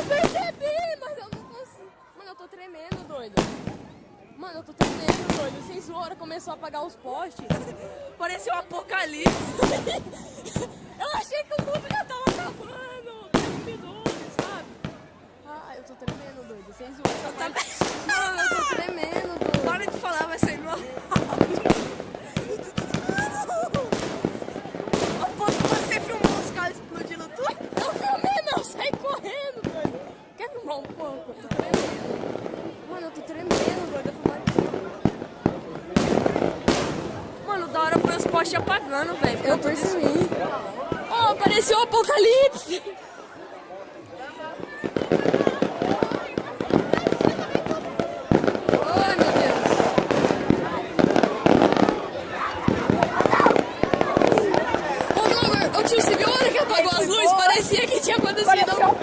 Eu percebi, mas eu não consigo. Mano, eu tô tremendo, doido. Mano, eu tô tremendo, doido. Sem zoeira, começou a apagar os postes. Parecia um apocalipse. Eu achei que o mundo já tava acabando. 10 minutos, sabe? Ah, eu tô tremendo, doido. Sem zoeira. Mano, eu tô tremendo, doido. Para de falar, vai sair no áudio. Ao ponto que você filmou os caras explodindo tudo. Eu filmei, não, eu saí correndo, doido. Quer filmar um pouco? Eu tô tremendo. Mano, eu tô tremendo, doido. Mano, da hora foi os postes apagando, velho. Eu percebi. Oh, apareceu o apocalipse. Ai, meu Deus. Ô, tio, você viu a hora que apagou as luzes? Parecia que tinha acontecido.